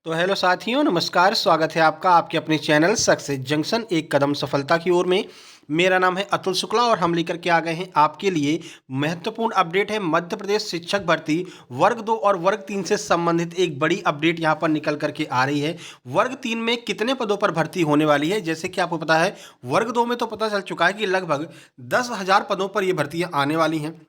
तो हेलो साथियों, नमस्कार। स्वागत है आपका आपके अपने चैनल सक्सेस जंक्शन एक कदम सफलता की ओर में। मेरा नाम है अतुल शुक्ला और हम लेकर के आ गए हैं आपके लिए महत्वपूर्ण अपडेट है। मध्य प्रदेश शिक्षक भर्ती वर्ग 2 और वर्ग 3 से संबंधित एक बड़ी अपडेट यहाँ पर निकल करके आ रही है। वर्ग 3 में कितने पदों पर भर्ती होने वाली है, जैसे कि आपको पता है वर्ग 2 में तो पता चल चुका है कि लगभग 10,000 पदों पर ये भर्तियाँ आने वाली हैं।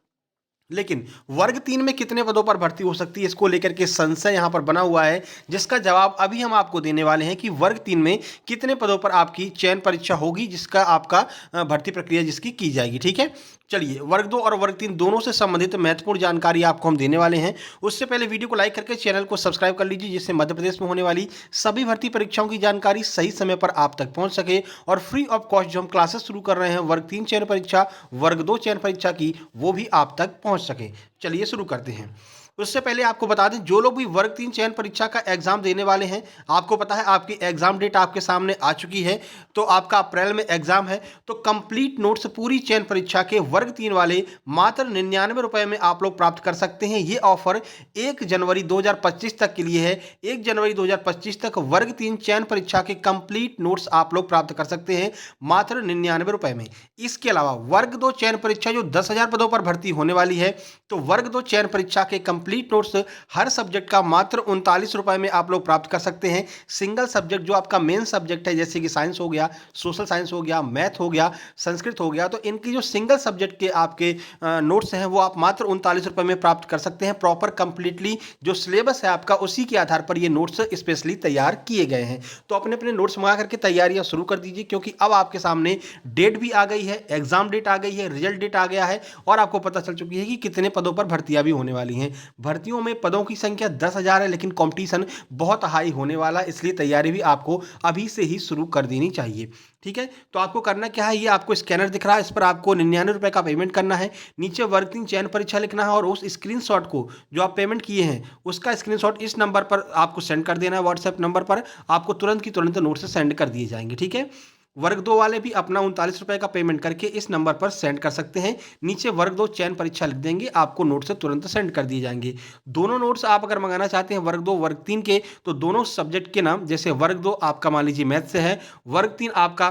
लेकिन वर्ग 3 में कितने पदों पर भर्ती हो सकती है, इसको लेकर के संशय यहाँ पर बना हुआ है, जिसका जवाब अभी हम आपको देने वाले हैं कि वर्ग 3 में कितने पदों पर आपकी चयन परीक्षा होगी, जिसका आपका भर्ती प्रक्रिया जिसकी की जाएगी। ठीक है, चलिए वर्ग 2 और वर्ग 3 दोनों से संबंधित महत्वपूर्ण जानकारी आपको हम देने वाले हैं। उससे पहले वीडियो को लाइक करके चैनल को सब्सक्राइब कर लीजिए, जिससे मध्य प्रदेश में होने वाली सभी भर्ती परीक्षाओं की जानकारी सही समय पर आप तक पहुंच सके और फ्री ऑफ कॉस्ट जो हम क्लासेस शुरू कर रहे हैं वर्ग 3 चयन परीक्षा, वर्ग 2 चयन परीक्षा की, वो भी आप तक पहुंच सके। चलिए शुरू करते हैं। उससे पहले आपको बता दें, जो लोग भी वर्ग 3 चयन परीक्षा का एग्जाम देने वाले हैं, आपको पता है आपकी एग्जाम डेट आपके सामने आ चुकी है। तो आपका अप्रैल में एग्जाम है, तो कंप्लीट नोट्स पूरी चयन परीक्षा के वर्ग 3 वाले मात्र 99 रुपए में आप लोग प्राप्त कर सकते हैं। ये ऑफर 1 जनवरी 2025 तक के लिए है। 1 जनवरी 2025 तक वर्ग 3 चयन परीक्षा के कंप्लीट नोट्स आप लोग प्राप्त कर सकते हैं मात्र 99 रुपए में। इसके अलावा वर्ग 2 चयन परीक्षा जो 10,000 पदों पर भर्ती होने वाली है, तो वर्ग 2 चयन परीक्षा के कंप्लीट नोट्स हर सब्जेक्ट का मात्र 39 रुपए में आप लोग प्राप्त कर सकते हैं। सिंगल सब्जेक्ट जो आपका मेन सब्जेक्ट है, जैसे कि साइंस हो गया, सोशल साइंस हो गया, मैथ हो गया, संस्कृत हो गया, तो इनकी जो सिंगल सब्जेक्ट के आपके नोट्स हैं वो आप मात्र 39 रुपए में प्राप्त कर सकते हैं। प्रॉपर कंप्लीटली जो सिलेबस है आपका, उसी के आधार पर ये नोट्स स्पेशली तैयार किए गए हैं। तो अपने अपने नोट्स मंगा करके तैयारियां शुरू कर दीजिए, क्योंकि अब आपके सामने डेट भी आ गई है, एग्जाम डेट आ गई है, रिजल्ट डेट आ गया है और आपको पता चल चुकी है कि कितने पदों पर भर्तियां भी होने वाली हैं। भर्तियों में पदों की संख्या 10,000 है, लेकिन कंपटीशन बहुत हाई होने वाला है, इसलिए तैयारी भी आपको अभी से ही शुरू कर देनी चाहिए। ठीक है, तो आपको करना क्या है, ये आपको स्कैनर दिख रहा है, इस पर आपको 99 रुपए का पेमेंट करना है। नीचे वर्ग 3 चयन परीक्षा लिखना है और उस स्क्रीनशॉट को जो आप पेमेंट किए हैं उसका स्क्रीनशॉट इस नंबर पर आपको सेंड कर देना है। व्हाट्सएप नंबर पर आपको तुरंत की तुरंत नोट से सेंड कर दिए जाएंगे। ठीक है, वर्ग 2 वाले भी अपना 39 रुपए का पेमेंट करके इस नंबर पर सेंड कर सकते हैं। नीचे वर्ग 2 चयन परीक्षा लिख देंगे, आपको नोट से तुरंत सेंड कर दिए जाएंगे। दोनों नोट्स आप अगर मंगाना चाहते हैं वर्ग 2 वर्ग 3 के, तो दोनों सब्जेक्ट के नाम, जैसे वर्ग 2 आपका मान लीजिए मैथ से है, वर्ग 3 आपका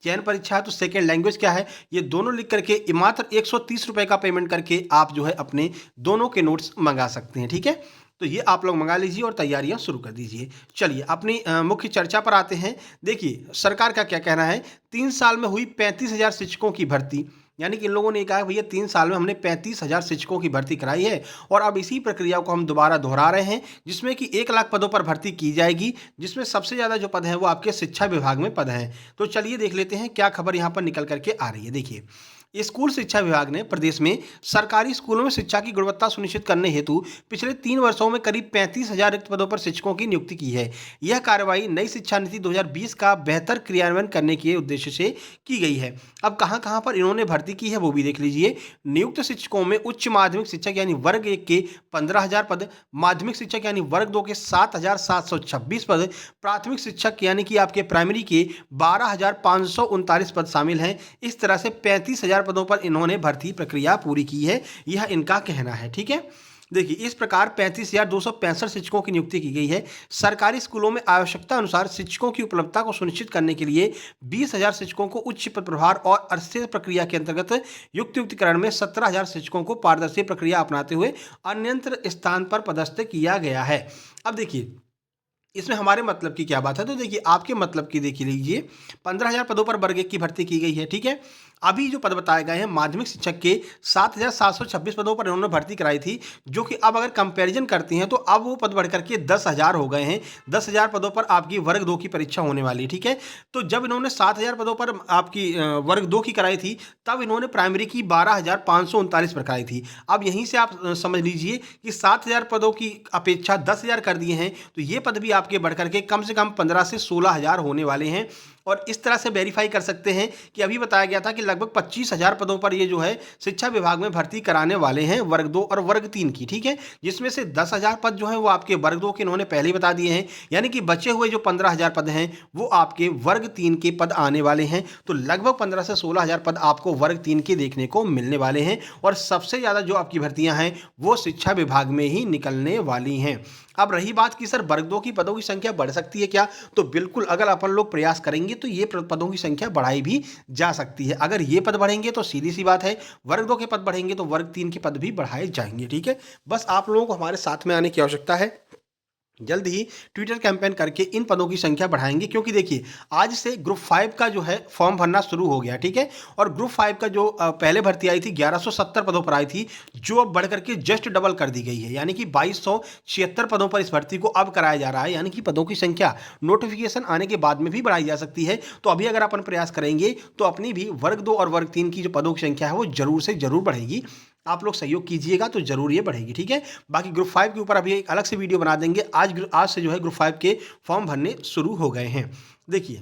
चयन परीक्षा है तो सेकेंड लैंग्वेज क्या है, ये दोनों लिख करके मात्र 130 रुपए का पेमेंट करके आप जो है अपने दोनों के नोट्स मंगा सकते हैं। ठीक है, तो ये आप लोग मंगा लीजिए और तैयारियां शुरू कर दीजिए। चलिए अपनी मुख्य चर्चा पर आते हैं। देखिए सरकार का क्या कहना है। 3 साल में हुई 35,000 शिक्षकों की भर्ती, यानी कि इन लोगों ने कहा भैया 3 साल में हमने 35,000 शिक्षकों की भर्ती कराई है और अब इसी प्रक्रिया को हम दोबारा दोहरा रहे हैं, जिसमें कि 1 लाख पदों पर भर्ती की जाएगी, जिसमें सबसे ज़्यादा जो पद हैं वो आपके शिक्षा विभाग में पद हैं। तो चलिए देख लेते हैं क्या खबर यहाँ पर निकल करके आ रही है। देखिए, स्कूल शिक्षा विभाग ने प्रदेश में सरकारी स्कूलों में शिक्षा की गुणवत्ता सुनिश्चित करने हेतु पिछले 3 वर्षों में करीब 35,000 रिक्त पदों पर शिक्षकों की नियुक्ति की है। यह कार्रवाई नई शिक्षा नीति 2020 का बेहतर क्रियान्वयन करने के उद्देश्य से की गई है। अब कहाँ कहाँ पर इन्होंने भर्ती की है वो भी देख लीजिए। नियुक्त शिक्षकों में उच्च माध्यमिक शिक्षक यानी वर्ग 1 के 15,000 पद, माध्यमिक शिक्षक यानी वर्ग 2 के 7,726 पद, प्राथमिक शिक्षक यानी कि आपके प्राइमरी के 12,539 पद शामिल हैं। इस तरह से 35,000 पदों पर इन्होंने भर्ती प्रक्रिया पूरी की है, यह इनका कहना है। ठीक है, देखिए इस प्रकार 35,265 शिक्षकों की नियुक्ति की गई है। सरकारी स्कूलों में आवश्यकता अनुसार शिक्षकों की उपलब्धता को सुनिश्चित करने के लिए 20,000 शिक्षकों को उच्च पद प्रभार और अस्थिर प्रक्रिया के अंतर्गत युक्तिकरण में 17,000 शिक्षकों को पारदर्शी प्रक्रिया अपनाते हुए अन्यंत्र स्थान पर पदस्थ किया गया है। अब देखिए इसमें हमारे मतलब की क्या बात है, तो देखिए आपके मतलब की देखिए लीजिए। 15,000 पदों पर वर्ग 1 की भर्ती की गई है। ठीक है, अभी जो पद बताए गए हैं माध्यमिक शिक्षक के 7,726 पदों पर इन्होंने भर्ती कराई थी, जो कि अब अगर कंपैरिजन करती हैं तो अब वो पद बढ़ करके 10,000 हो गए हैं। 10,000 पदों पर आपकी वर्ग 2 की परीक्षा होने वाली है। ठीक है, तो जब इन्होंने 7,000 पदों पर आपकी वर्ग 2 की कराई थी, तब इन्होंने प्राइमरी की 12,539 पर कराई थी। अब यहीं से आप समझ लीजिए कि 7,000 पदों की अपेक्षा 10,000 कर दिए हैं, तो ये पद भी आपके बढ़ करके कम से कम 15 से 16,000 होने वाले हैं। और इस तरह से वेरीफाई कर सकते हैं कि अभी बताया गया था कि लगभग 25,000 पदों पर ये जो है शिक्षा विभाग में भर्ती कराने वाले हैं वर्ग 2 और वर्ग 3 की। ठीक है, जिसमें से 10,000 पद जो है वो आपके वर्ग 2 के इन्होंने पहले ही बता दिए हैं, यानी कि बचे हुए जो 15,000 पद हैं वो आपके वर्ग 3 के पद आने वाले हैं। तो लगभग 15 से 16,000 पद आपको वर्ग 3 के देखने को मिलने वाले हैं और सबसे ज़्यादा जो आपकी भर्तियां हैं वो शिक्षा विभाग में ही निकलने वाली हैं। अब रही बात कि सर वर्ग 2 की पदों की संख्या बढ़ सकती है क्या, तो बिल्कुल अगर अपन लोग प्रयास करेंगे तो ये पदों की संख्या बढ़ाई भी जा सकती है। अगर ये पद बढ़ेंगे तो सीधी सी बात है वर्ग 2 के पद बढ़ेंगे तो वर्ग 3 के पद भी बढ़ाए जाएंगे। ठीक है, बस आप लोगों को हमारे साथ में आने की आवश्यकता है। जल्द ही ट्विटर कैंपेन करके इन पदों की संख्या बढ़ाएंगे, क्योंकि देखिए आज से ग्रुप 5 का जो है फॉर्म भरना शुरू हो गया। ठीक है, और ग्रुप 5 का जो पहले भर्ती आई थी 1170 पदों पर आई थी, जो अब बढ़ करके जस्ट डबल कर दी गई है, यानी कि 2276 पदों पर इस भर्ती को अब कराया जा रहा है। यानी कि पदों की संख्या नोटिफिकेशन आने के बाद में भी बढ़ाई जा सकती है। तो अभी अगर अपन प्रयास करेंगे तो अपनी भी वर्ग 2 और वर्ग 3 की जो पदों की संख्या है वो जरूर से जरूर बढ़ेगी। आप लोग सहयोग कीजिएगा तो जरूर ये बढ़ेगी। ठीक है, बाकी ग्रुप 5 के ऊपर अभी एक अलग से वीडियो बना देंगे। आज से जो है ग्रुप 5 के फॉर्म भरने शुरू हो गए हैं। देखिए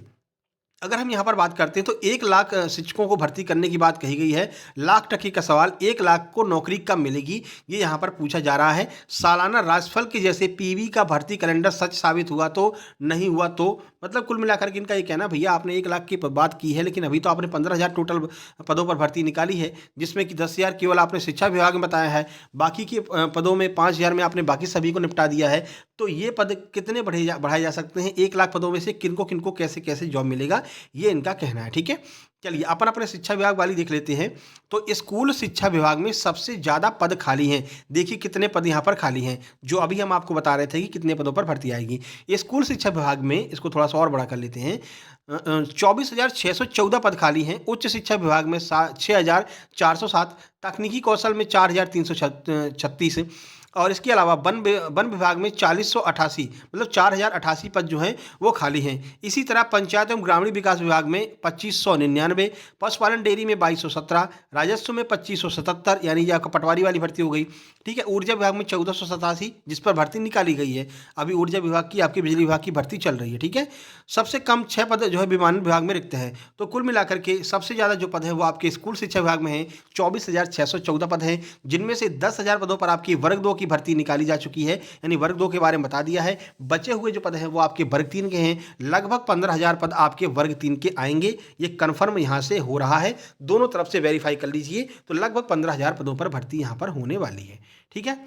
अगर हम यहाँ पर बात करते हैं तो 1 लाख शिक्षकों को भर्ती करने की बात कही गई है। लाख टके का सवाल, 1 लाख को नौकरी कब मिलेगी ये यहाँ पर पूछा जा रहा है। सालाना राशिफल के जैसे पीवी का भर्ती कैलेंडर सच साबित हुआ तो, नहीं हुआ तो, मतलब कुल मिलाकर के इनका ये कहना, भैया आपने 1 लाख की बात की है लेकिन अभी तो आपने 15,000 टोटल पदों पर भर्ती निकाली है, जिसमें कि 10,000 केवल आपने शिक्षा विभाग में बताया है, बाकी के पदों में 5,000 में आपने बाकी सभी को निपटा दिया है। तो ये पद कितने बढ़ाए जा सकते हैं, 1 लाख पदों में से किनको किनको कैसे कैसे जॉब मिलेगा, ये इनका कहना है। ठीक है, चलिए अपन अपने शिक्षा विभाग वाली देख लेते हैं। तो स्कूल शिक्षा विभाग में सबसे ज़्यादा पद खाली हैं। देखिए कितने पद यहाँ पर खाली हैं, जो अभी हम आपको बता रहे थे कि कितने पदों पर भर्ती आएगी। स्कूल शिक्षा विभाग में इसको थोड़ा सा और बड़ा कर लेते हैं, 24,614 पद खाली हैं। उच्च शिक्षा विभाग में 6,407, तकनीकी कौशल में 4,336, और इसके अलावा वन विभाग में 4,188, मतलब 4,088 पद जो हैं वो खाली हैं। इसी तरह पंचायत एवं ग्रामीण विकास विभाग में 2,599, पशुपालन डेयरी में 2,217, राजस्व में 2,577, यानी ये आपका पटवारी वाली भर्ती हो गई। ठीक है, ऊर्जा विभाग में 1,487, जिस पर भर्ती निकाली गई है। अभी ऊर्जा विभाग की, आपकी बिजली विभाग की भर्ती चल रही है। ठीक है, सबसे कम 6 पद जो है विमानन विभाग में रिक्त हैं। तो कुल मिलाकर के सबसे ज़्यादा जो पद है वो आपके स्कूल शिक्षा विभाग में है, 24,614 पद हैं, जिनमें से 10,000 पदों पर आपकी वर्ग 2 की भर्ती निकाली जा चुकी है, यानी वर्ग 2 के बारे में बता दिया है। बचे हुए जो पद हैं वो आपके वर्ग 3 के हैं। लगभग 15,000 पद आपके वर्ग 3 के आएंगे, ये कन्फर्म यहाँ से हो रहा है। दोनों तरफ से वेरीफाई कर लीजिए, तो लगभग 15,000 पदों पर भर्ती यहाँ पर होने वाली है। ठीक है,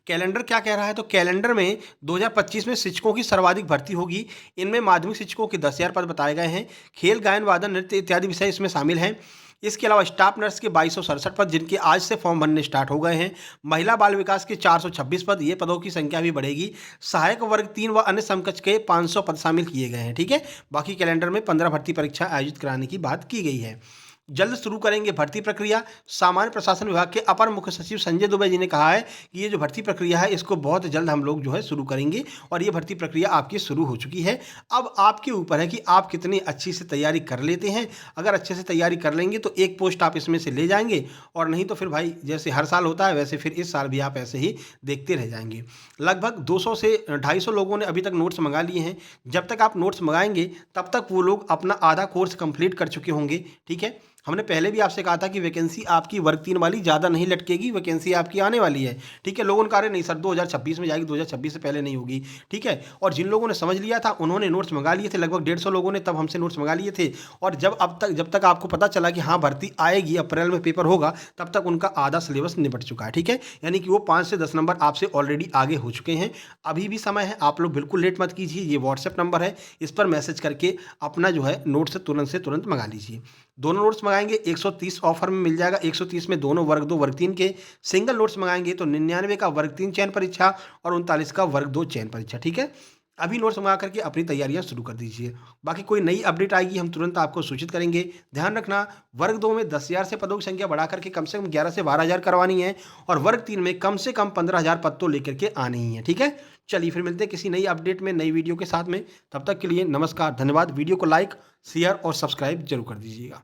कैलेंडर क्या कह रहा है, तो कैलेंडर में 2025 में शिक्षकों की सर्वाधिक भर्ती होगी। इनमें माध्यमिक शिक्षकों के 10,000 पद बताए गए हैं। खेल, गायन, वादन, नृत्य इत्यादि विषय इसमें शामिल हैं। इसके अलावा स्टाफ नर्स के 2,267 पद, जिनके आज से फॉर्म भरने स्टार्ट हो गए हैं। महिला बाल विकास के 426 पद, ये पदों की संख्या भी बढ़ेगी। सहायक वर्ग 3 व अन्य समकक्ष के 500 पद शामिल किए गए हैं। ठीक है, बाकी कैलेंडर में 15 भर्ती परीक्षा आयोजित कराने की बात की गई है। जल्द शुरू करेंगे भर्ती प्रक्रिया। सामान्य प्रशासन विभाग के अपर मुख्य सचिव संजय दुबे जी ने कहा है कि ये जो भर्ती प्रक्रिया है इसको बहुत जल्द हम लोग जो है शुरू करेंगे, और ये भर्ती प्रक्रिया आपकी शुरू हो चुकी है। अब आपके ऊपर है कि आप कितनी अच्छी से तैयारी कर लेते हैं। अगर अच्छे से तैयारी कर लेंगे तो एक पोस्ट आप इसमें से ले जाएंगे, और नहीं तो फिर भाई जैसे हर साल होता है वैसे फिर इस साल भी आप ऐसे ही देखते रह जाएंगे। लगभग 200 से 250 लोगों ने अभी तक नोट्स मंगा लिए हैं। जब तक आप नोट्स मंगाएंगे तब तक वो लोग अपना आधा कोर्स कंप्लीट कर चुके होंगे। ठीक है, हमने पहले भी आपसे कहा था कि वैकेंसी आपकी वर्ग 3 वाली ज़्यादा नहीं लटकेगी, वैकेंसी आपकी आने वाली है। ठीक है, लोगों ने कहा नहीं सर 2026 में जाएगी, 2026 से पहले नहीं होगी। ठीक है, और जिन लोगों ने समझ लिया था उन्होंने नोट्स मंगा लिए थे, लगभग 150 लोगों ने तब हमसे नोट्स मंगा लिए थे। और जब तक आपको पता चला कि हाँ भर्ती आएगी, अप्रैल में पेपर होगा, तब तक उनका आधा सिलेबस निपट चुका है। ठीक है, यानी कि वो 5 से 10 नंबर आपसे ऑलरेडी आगे हो चुके हैं। अभी भी समय है, आप लोग बिल्कुल लेट मत कीजिए। ये व्हाट्सएप नंबर है, इस पर मैसेज करके अपना जो है नोट्स से तुरंत मंगा लीजिए। दोनों नोट्स मंगाएंगे 130 ऑफर में मिल जाएगा। 130 में दोनों वर्ग 2 वर्ग 3 के। सिंगल नोट्स मंगाएंगे तो 99 का वर्ग 3 चयन परीक्षा और 39 का वर्ग 2 चयन परीक्षा। ठीक है, अभी नोट्स मंगा करके अपनी तैयारियां शुरू कर दीजिए। बाकी कोई नई अपडेट आएगी हम तुरंत आपको सूचित करेंगे। ध्यान रखना, वर्ग 2 में 10,000 से पदों की संख्या बढ़ा करके कम से कम 11 से 12,000 करवानी है, और वर्ग 3 में कम से कम 15,000 पद तो लेकर के आने ही है। ठीक है, चलिए फिर मिलते हैं किसी नई अपडेट में, नई वीडियो के साथ में। तब तक के लिए नमस्कार, धन्यवाद। वीडियो को लाइक, शेयर और सब्सक्राइब जरूर कर दीजिएगा।